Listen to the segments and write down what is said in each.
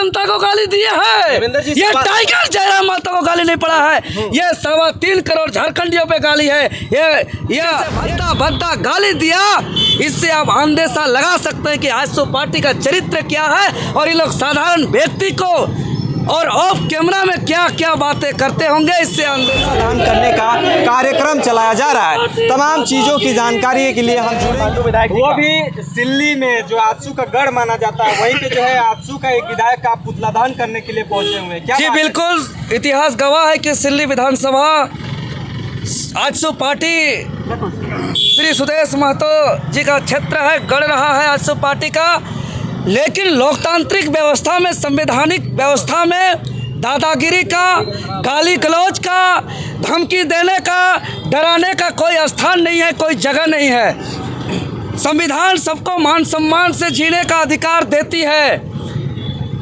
जनता को गाली दिया है। ये टाइगर जयराम महतो को गाली नहीं पड़ा है, ये 3.25 करोड़ झारखंडियों पे गाली है। ये भद्दा भद्दा गाली दिया, इससे आप अंदेशा लगा सकते हैं कि आजसू पार्टी का चरित्र क्या है और ये लोग साधारण व्यक्ति को और ऑफ कैमरा में क्या क्या बातें करते होंगे, इससे अंदेशा करने का कार्यक्रम चलाया जा रहा है। तमाम चीज़ों की जानकारी के लिए हम जुड़े। वो भी सिल्ली में जो आजसू का गढ़ माना जाता है, वहीं पे जो है आजसू का एक विधायक का पुतला दहन करने के लिए पहुंचे हुए हैं। जी बिल्कुल, इतिहास गवाह है कि सिल्ली विधानसभा आजसू पार्टी श्री सुदेश महतो जी का क्षेत्र है, गढ़ रहा है आजसू पार्टी का। लेकिन लोकतांत्रिक व्यवस्था में, संवैधानिक व्यवस्था में दादागिरी का, गाली गलौज का, धमकी देने का, डराने का कोई स्थान नहीं है, कोई जगह नहीं है। संविधान सबको मान सम्मान से जीने का अधिकार देती है,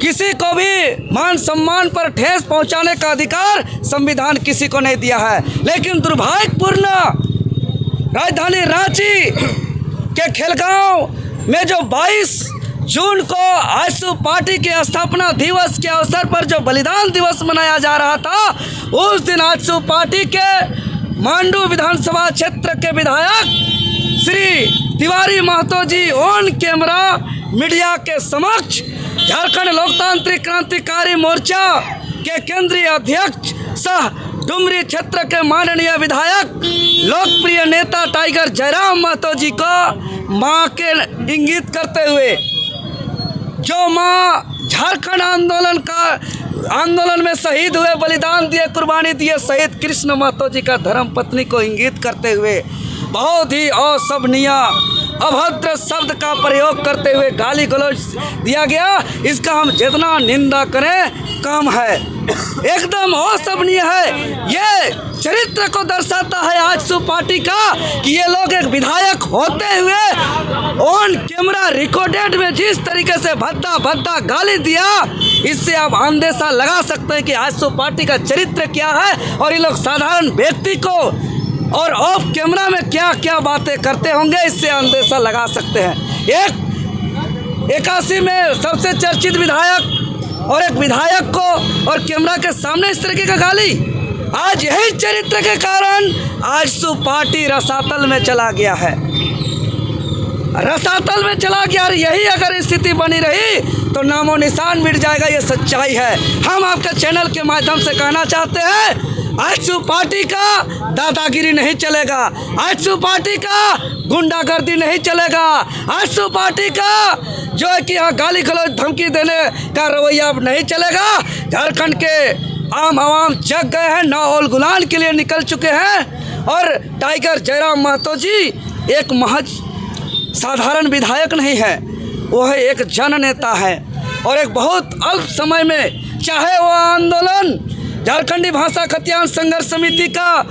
किसी को भी मान सम्मान पर ठेस पहुंचाने का अधिकार संविधान किसी को नहीं दिया है। लेकिन दुर्भाग्यपूर्ण राजधानी रांची के खेलगांव में जो 22 जून को आजसू पार्टी के स्थापना दिवस के अवसर पर जो बलिदान दिवस मनाया जा रहा था, उस दिन आजसू पार्टी के मांडू विधानसभा क्षेत्र के विधायक श्री तिवारी महतो जी ऑन कैमरा मीडिया के समक्ष झारखंड लोकतांत्रिक क्रांतिकारी मोर्चा के केंद्रीय अध्यक्ष सह डुमरी क्षेत्र के माननीय विधायक लोकप्रिय नेता टाइगर जयराम महतो जी को मां के इंगित करते हुए, जो मां झारखंड आंदोलन में शहीद हुए, बलिदान दिए, कुर्बानी दिए शहीद कृष्ण महतो जी का धर्म पत्नी को इंगित करते हुए बहुत ही अशोभनीय अभद्र शब्द का प्रयोग करते हुए गाली गलौज दिया गया। इसका हम जितना निंदा करें कम है, एकदम अशोभनीय है। ये चरित्र को दर्शाता है आजसू पार्टी का कि ये लोग एक विधायक होते हुए ऑन कैमरा रिकॉर्डेड में जिस तरीके से भद्दा भद्दा गाली दिया, इससे आप अंदेशा लगा सकते हैं कि आजसू पार्टी का चरित्र क्या है और ये लोग साधारण व्यक्ति को और ऑफ कैमरा में क्या क्या बातें करते होंगे, इससे अंदेशा लगा सकते हैं। एक 81 में सबसे चर्चित विधायक और एक विधायक को और कैमरा के सामने इस तरीके का गाली, आज यही चरित्र के कारण आजसू पार्टी रसातल में चला गया है, रसातल में चला गया। यही अगर स्थिति बनी रही तो नामो निशान मिट जाएगा, ये सच्चाई है। हम आपके चैनल के माध्यम से कहना चाहते हैं, आजसू पार्टी का दादागिरी नहीं चलेगा, आजसू पार्टी का गुंडागर्दी नहीं चलेगा, आजसू पार्टी का जो है कि यहाँ गाली गलौज धमकी देने का रवैया नहीं चलेगा। झारखंड के आम आवाम जग गए हैं, नाओल गुलान के लिए निकल चुके हैं और टाइगर जयराम महतो जी एक महज साधारण विधायक नहीं है, वो है एक जन नेता है और एक बहुत अल्प समय में, चाहे वो आंदोलन झारखंडी भाषा खतियान संघर्ष समिति का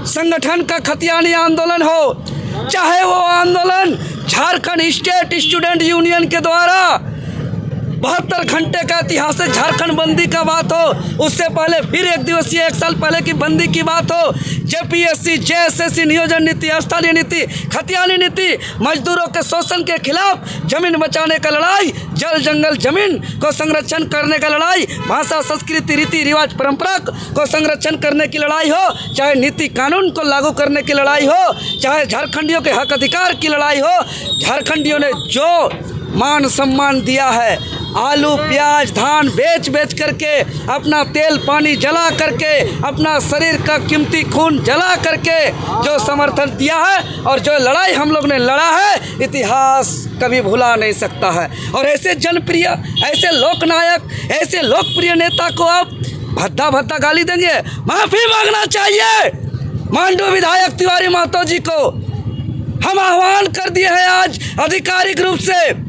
संगठन का खतियानी आंदोलन हो, चाहे वो आंदोलन झारखंड स्टेट स्टूडेंट यूनियन के द्वारा 72 घंटे का ऐतिहासिक झारखंड बंदी का बात हो, उससे पहले फिर एक दिवसीय 1 साल पहले की बंदी की बात हो, जेपीएससी जेएसएससी नियोजन नीति, स्थलीय नीति, खतियानी नीति, मजदूरों के शोषण के खिलाफ जमीन बचाने का लड़ाई, जल जंगल जमीन को संरक्षण करने का लड़ाई, भाषा संस्कृति रीति रिवाज परंपरा को संरक्षण करने की लड़ाई हो, चाहे नीति कानून को लागू करने की लड़ाई हो, चाहे झारखंडियों के हक अधिकार की लड़ाई हो, झारखंडियों ने जो मान सम्मान दिया है, आलू प्याज धान बेच बेच करके, अपना तेल पानी जला करके, अपना शरीर का कीमती खून जला करके जो समर्थन दिया है और जो लड़ाई हम लोग ने लड़ा है, इतिहास कभी भुला नहीं सकता है। और ऐसे जनप्रिय, ऐसे लोकनायक, ऐसे लोकप्रिय नेता को आप भद्दा भद्दा गाली देंगे, माफ़ी मांगना चाहिए। मांडू विधायक तिवारी महतो जी को हम आह्वान कर दिए हैं आज आधिकारिक रूप से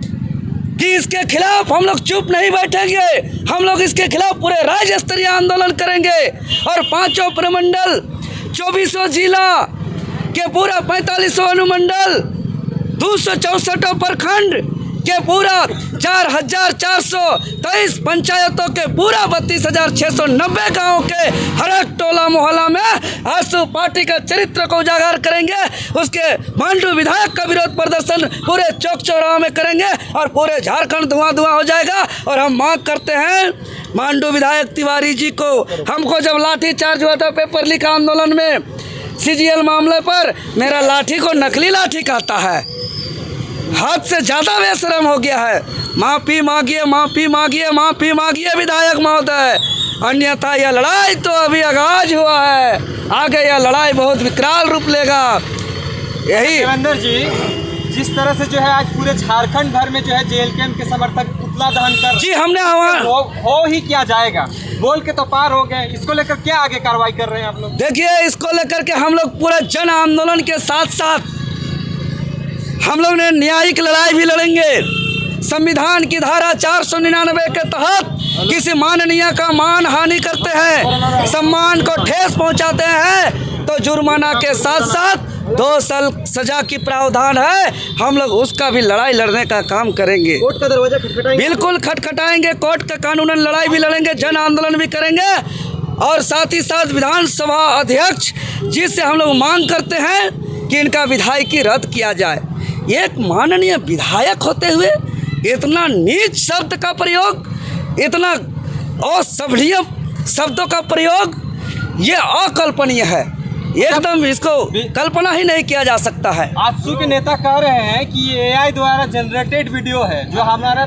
कि इसके खिलाफ हम लोग चुप नहीं बैठेंगे, हम लोग इसके खिलाफ पूरे राज्य स्तरीय आंदोलन करेंगे और 5 प्रमंडल 24 जिला के पूरा 45 अनुमंडल 264 प्रखंड के पूरा 4,423 पंचायतों के पूरा 32,690 गाँव के हर एक टोला मोहल्ला में आजसू पार्टी का चरित्र को उजागर करेंगे। उसके मांडू विधायक का विरोध प्रदर्शन पूरे चौक चौराहा में करेंगे और पूरे झारखंड धुआं धुआं हो जाएगा। और हम मांग करते हैं मांडू विधायक तिवारी जी को, हमको जब लाठी चार्ज हुआ था पेपर लीक आंदोलन में CGL मामले पर, मेरा लाठी को नकली लाठी कहता है, हद से ज़्यादा बेशरम हो गया है। माफ़ी मांगिए, माफ़ी मांगिए, माफ़ी मांगिए विधायक महोदय, अन्यथा यह लड़ाई तो अभी आगाज हुआ है, आगे यह लड़ाई बहुत विकराल रूप लेगा। यही देवेंद्र जी, जिस तरह से जो है आज पूरे झारखंड भर में जो है JLKM के समर्थक पुतला दहन कर जी, हमने हो ही क्या जाएगा, बोल के तो पार हो गए। इसको लेकर क्या आगे कार्रवाई कर रहे हैं आप लोग? देखिए, इसको लेकर के हम लोग पूरे जन आंदोलन के साथ साथ हम लोग ने न्यायिक लड़ाई भी लड़ेंगे। संविधान की धारा 499 के तहत किसी माननीय का मान हानि करते हैं, सम्मान को ठेस पहुंचाते हैं तो जुर्माना के साथ साथ 2 साल सजा की प्रावधान है। हम लोग उसका भी लड़ाई लड़ने का काम करेंगे। कोर्ट का दरवाजा खटखटाएंगे? बिल्कुल खटखटाएंगे, कोर्ट का कानूनन लड़ाई भी लड़ेंगे, जन आंदोलन भी करेंगे। और साथ ही साथ विधानसभा अध्यक्ष जी से हम लोग मांग करते हैं कि इनका विधायकी रद्द किया जाए। एक माननीय विधायक होते हुए इतना नीच शब्द का प्रयोग, इतना असभ्य शब्दों का प्रयोग, ये अकल्पनीय है। एकदम इसको कल्पना ही नहीं किया जा सकता है। आजसू के नेता कह रहे हैं कि ये AI द्वारा जनरेटेड वीडियो है जो हमारा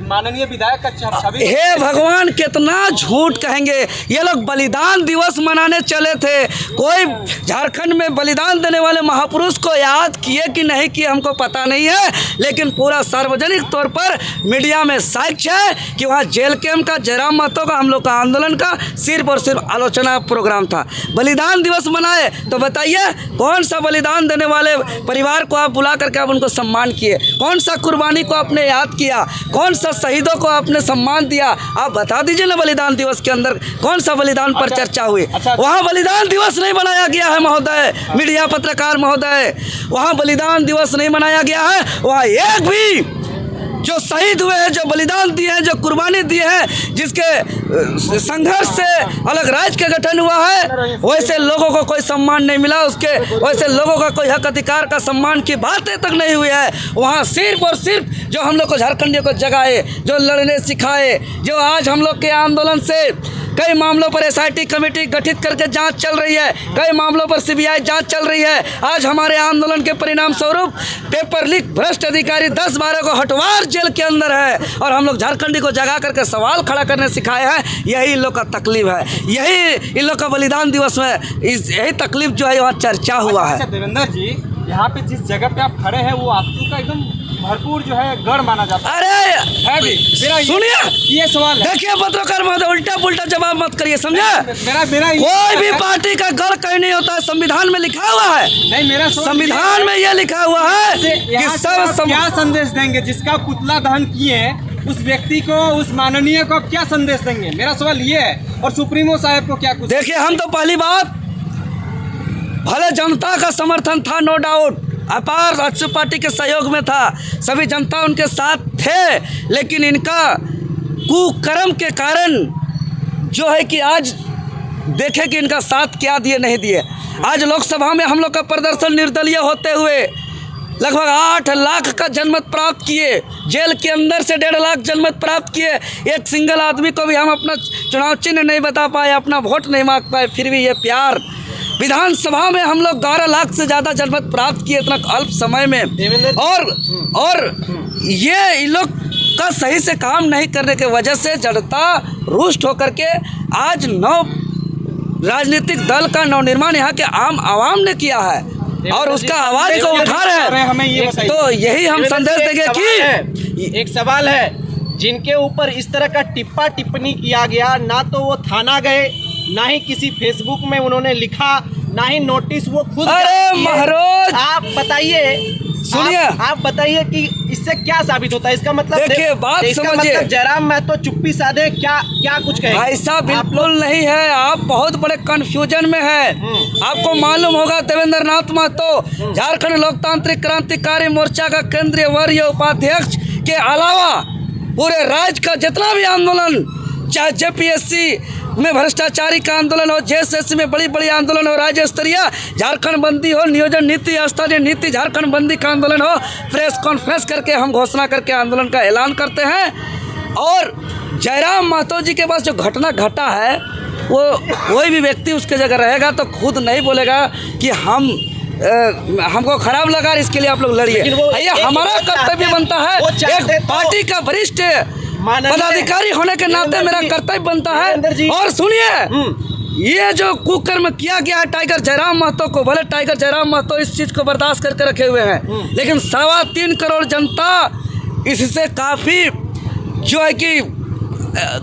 माननीय विधायक का छवि। हे भगवान, कितना झूठ कहेंगे। ये लोग बलिदान दिवस मनाने चले थे, कोई झारखंड में बलिदान देने वाले महापुरुष को याद किए कि नहीं किए हमको पता नहीं है, लेकिन पूरा सार्वजनिक तौर पर मीडिया में साक्ष्य है कि वहाँ JLKM का, जयराम महतो का, हम लोग का आंदोलन का सिर्फ और सिर्फ आलोचना प्रोग्राम था। बलिदान दिवस मनाए तो बताइए, कौन सा बलिदान देने वाले परिवार को आप बुला करके आप उनको सम्मान किए? कौन सा कुर्बानी को आपने याद किया? कौन सा शहीदों को आपने सम्मान दिया? आप बता दीजिए ना, बलिदान दिवस के अंदर कौन सा बलिदान पर चर्चा हुई? वहाँ बलिदान दिवस नहीं मनाया गया है महोदय, मीडिया पत्रकार महोदय, वहाँ बलिदान दिवस नहीं मनाया गया है। वहाँ एक भी जो शहीद हुए हैं, जो बलिदान दिए हैं, जो कुर्बानी दिए हैं, जिसके संघर्ष से अलग राज्य का गठन हुआ है, वैसे लोगों को कोई सम्मान नहीं मिला, उसके वैसे लोगों का कोई हक अधिकार का सम्मान की बातें तक नहीं हुई है। वहाँ सिर्फ और सिर्फ जो हम लोग को, झारखंडियों को जगाए, जो लड़ने सिखाए, जो आज हम लोग के आंदोलन से कई मामलों पर SIT कमेटी गठित करके जांच चल रही है, कई मामलों पर CBI जांच चल रही है। आज हमारे आंदोलन के परिणाम स्वरूप पेपर लीक भ्रष्ट अधिकारी 10-12 को हटवार जेल के अंदर है और हम लोग झारखंडी को जगा करके सवाल खड़ा करने सिखाए हैं। यही इन लोग का तकलीफ है, यही इन लोग का बलिदान दिवस में यही तकलीफ जो है वहाँ चर्चा हुआ है। देवेंद्र जी, यहाँ पे जिस जगह पे आप खड़े हैं वो आजसू का एकदम भरपूर जो है गढ़ माना जाता है। अरे भी सुनिए, ये सवाल है। देखिए पत्रकार महोदय, उल्टा पुल्टा जवाब मत करिए, समझे? मेरा कोई भी पार्टी का गढ़ कहीं नहीं होता है, संविधान में लिखा हुआ है। नहीं, मेरा संविधान में यह लिखा हुआ है कि सब क्या संदेश देंगे जिसका पुतला दहन किए उस व्यक्ति को, उस माननीय को क्या संदेश देंगे? मेरा सवाल ये है। और सुप्रीमो साहब को क्या कुछ? देखिए, हम तो पहली बात, भले जनता का समर्थन था, नो डाउट, अपार आजसू पार्टी के सहयोग में था, सभी जनता उनके साथ थे, लेकिन इनका कुकर्म के कारण जो है कि आज देखें कि इनका साथ क्या दिए नहीं दिए। आज लोकसभा में हम लोग का प्रदर्शन निर्दलीय होते हुए लगभग 8 लाख का जनमत प्राप्त किए, जेल के अंदर से 1.5 लाख जनमत प्राप्त किए। एक सिंगल आदमी को भी हम अपना चुनाव चिन्ह नहीं बता पाए, अपना वोट नहीं मांग पाए, फिर भी ये प्यार। विधानसभा में हम लोग 11 लाख से ज़्यादा जनमत प्राप्त किए इतना अल्प समय में। और ये इन लोग का सही से काम नहीं करने के वजह से जनता रुष्ट होकर के आज राजनीतिक दल का नवनिर्माण यहाँ के आम आवाम ने किया है और उसका आवाज को उठा रहे हैं। तो यही हम संदेश देंगे कि एक सवाल है, जिनके ऊपर इस तरह का टिप्पणी किया गया, ना तो वो थाना गए, ना ही किसी फेसबुक में उन्होंने लिखा, ना ही नोटिस वो खुद। अरे महाराज, आप बताइए, सुनिए, आप बताइए कि इससे क्या साबित होता है? इसका मतलब देखिए, बात समझिए, मतलब जयराम महतो चुप्पी साधे क्या कुछ कहे? ऐसा बिल्कुल नहीं है, आप बहुत बड़े कंफ्यूजन में है। आपको मालूम होगा देवेंद्र नाथ महतो झारखंड लोकतांत्रिक क्रांतिकारी मोर्चा का केंद्रीय वरीय उपाध्यक्ष के अलावा पूरे राज्य का जितना भी आंदोलन, चाहे जेपीएससी में भ्रष्टाचारी का आंदोलन हो, जेएसएससी में बड़ी बड़ी आंदोलन हो, राज्य स्तरीय झारखंड बंदी हो, नियोजन नीति स्तरीय नीति झारखंड बंदी का आंदोलन हो, प्रेस कॉन्फ्रेंस करके हम घोषणा करके आंदोलन का ऐलान करते हैं। और जयराम महतो जी के पास जो घटना घटा है, वो कोई भी व्यक्ति उसके जगह रहेगा तो खुद नहीं बोलेगा कि हमको खराब लगा, इसके लिए आप लोग लड़िए। ये हमारा कर्तव्य बनता है, एक पार्टी का वरिष्ठ पदाधिकारी होने के नाते मेरा कर्तव्य बनता है। और सुनिए, ये जो कुकर्म किया गया है टाइगर जयराम महतो को, भले टाइगर जयराम महतो इस चीज़ को बर्दाश्त करके रखे हुए हैं, लेकिन 3.25 करोड़ जनता इससे काफ़ी जो है कि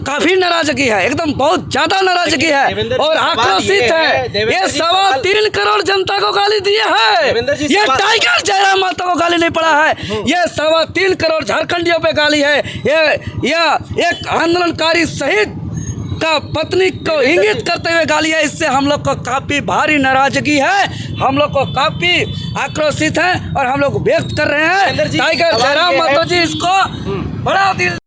काफी नाराजगी है, एकदम बहुत ज्यादा नाराजगी है और आक्रोशित है। ये 3.25 करोड़ जनता को गाली दिया है, ये टाइगर जयराम महतो को गाली नहीं पड़ा है, ये 3.25 करोड़ झारखंडियों पे गाली है। ये एक आंदोलनकारी शहीद का पत्नी को इंगित करते हुए गाली है। इससे हम लोग को काफी भारी नाराजगी है, हम लोग को काफी आक्रोशित है और हम लोग व्यक्त कर रहे हैं। टाइगर जयराम महतो जी इसको बड़ा दिल